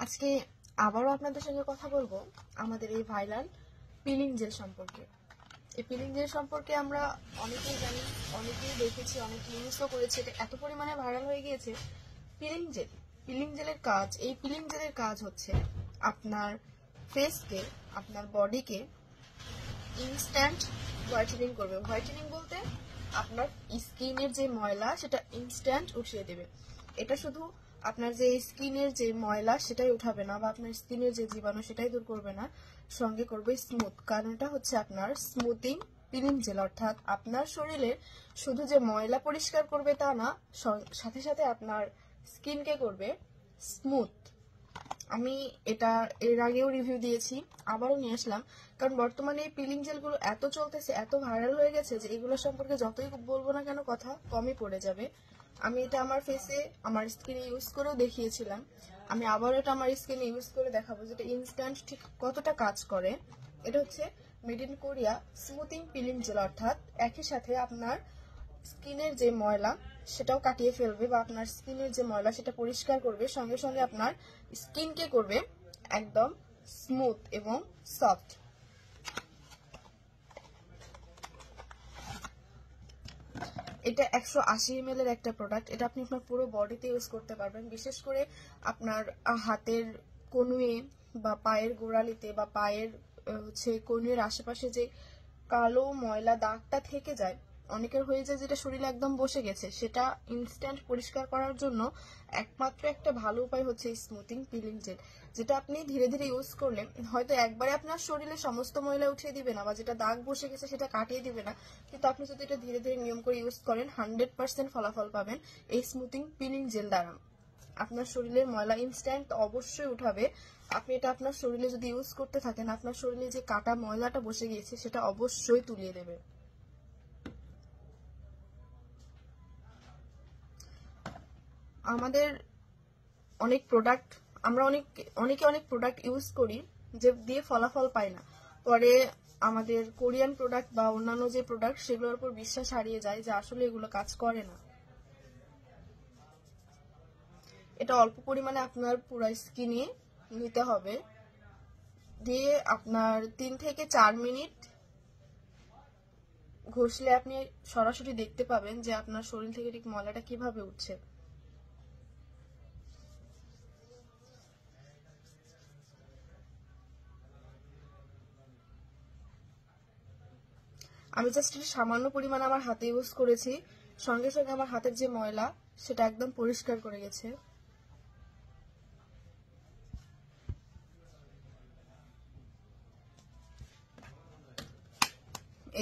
আজকে আবারও আপনাদের সঙ্গে কথা বলবো আমাদের এই ভাইরাল পিলিং জেল সম্পর্কে। এই পিলিং জেল সম্পর্কে আমরা অনেকেই জানি, অনেকেই দেখেছি, অনেকে ইউজও করেছে। এটা এত পরিমাণে ভাইরাল হয়ে গিয়েছে। পিলিং জেল, পিলিং জেলের কাজ, এই পিলিং জেলের কাজ হচ্ছে আপনার ফেসকে, আপনার বডিকে ইনস্ট্যান্ট হোয়াইটেনিং করবে। হোয়াইটেনিং বলতে আপনার স্কিনের যে ময়লা সেটা ইনস্ট্যান্ট উঠিয়ে দেবে। এটা শুধু আপনার যে স্কিনের যে ময়লা সেটাই উঠাবে না, বা আপনার স্কিনের যে জীবাণু সেটাই দূর করবে না, সঙ্গে করবে স্মুথ। কারণ এটা হচ্ছে আপনার স্মুথিং পিলিং জেল, অর্থাৎ আপনার শরীরে শুধু যে ময়লা পরিষ্কার করবে তা না, সাথে সাথে আপনার স্কিনকে করবে স্মুথ। আমি এটা এর আগেও রিভিউ দিয়েছি, আবারও নিয়ে আসলাম, কারণ বর্তমানে এই পিলিং জেলগুলো এত চলতেছে, এত ভাইরাল হয়ে গেছে যে এগুলো সম্পর্কে যতই বলবো না কেন কথা কমই পড়ে যাবে। আমি এটা আমার ফেসে, আমার স্কিনে ইউজ করেও দেখিয়েছিলাম। আমি আবারও এটা আমার স্কিনে ইউজ করে দেখাবো যেটা ইনস্ট্যান্ট ঠিক কতটা কাজ করে। এটা হচ্ছে made in Korea smoothing peeling jail, অর্থাৎ একই সাথে আপনার স্কিনের যে ময়লা সেটাও কাটিয়ে ফেলবে, বা আপনার স্কিনের যে ময়লা সেটা পরিষ্কার করবে, সঙ্গে সঙ্গে আপনার স্কিনকে করবে একদম স্মুথ এবং সফট। এটা 180 ml এর একটা প্রোডাক্ট। এটা আপনি আপনার পুরো বডিতে ইউজ করতে পারবেন, বিশেষ করে আপনার হাতের কনুয়ে বা পায়ের গোড়ালিতে বা পায়ের কনুয়ের আশেপাশে যে কালো ময়লা দাগটা থেকে যায়, অনেকের হয়ে যায় যেটা শরীরে একদম বসে গেছে, সেটা ইনস্ট্যান্ট পরিষ্কার করার জন্য একমাত্র একটা ভালো উপায় হচ্ছে স্মুথিং পিলিং জেল, যেটা আপনি ধীরে ধীরে ইউজ করলে হয়তো একবারে আপনার শরীরে সমস্ত ময়লা উঠিয়ে দিবে না, বা যেটা দাগ বসে গেছে সেটা কাটিয়ে দিবে না, কিন্তু আপনি যদি এটা ধীরে ধীরে নিয়ম করে ইউজ করেন 100% ফলাফল পাবেন এই স্মুথিং পিলিং জেল দ্বারা। আপনার শরীরের ময়লা ইনস্ট্যান্ট অবশ্যই উঠাবে। আপনি এটা আপনার শরীরে যদি ইউজ করতে থাকেন, আপনার শরীরে যে কাটা ময়লাটা বসে গিয়েছে সেটা অবশ্যই তুলিয়ে দেবে। আমাদের অনেক প্রোডাক্ট, আমরা অনেকে অনেক প্রোডাক্ট ইউজ করি যে দিয়ে ফলাফল পাই না, পরে আমাদের কোরিয়ান প্রোডাক্ট বা অন্যান্য যে প্রোডাক্ট সেগুলোর উপর বিশ্বাস হারিয়ে যায় যে আসলে এগুলো কাজ করে না। এটা অল্প পরিমাণে আপনার পুরো স্কিনে নিতে হবে, দিয়ে আপনার 3 থেকে 4 মিনিট ঘষলে আপনি সরাসরি দেখতে পাবেন যে আপনার শরীর থেকে ঠিক ময়লাটা কিভাবে উঠছে। আমি জাস্ট সামান্য পরিমাণে আমার হাতে ইউজ করেছি, সঙ্গে সঙ্গে আমার হাতের যে ময়লা সেটা একদম পরিষ্কার করে গেছে।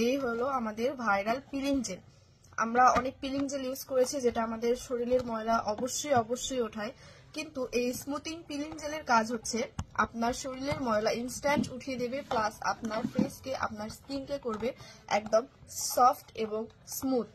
এই হলো আমাদের ভাইরাল পিলিং জেল। আমরা অনেক পিলিং জেল ইউজ করেছি যেটা আমাদের শরীরের ময়লা অবশ্যই ওঠায়, কিন্তু এই স্মুথিং পিলিং জেলের কাজ হচ্ছে আপনার শরীরের ময়লা ইনস্ট্যান্ট উঠিয়ে দেবে, প্লাস আপনার ফেসকে, আপনার স্কিনকে করবে একদম সফট এবং স্মুথ।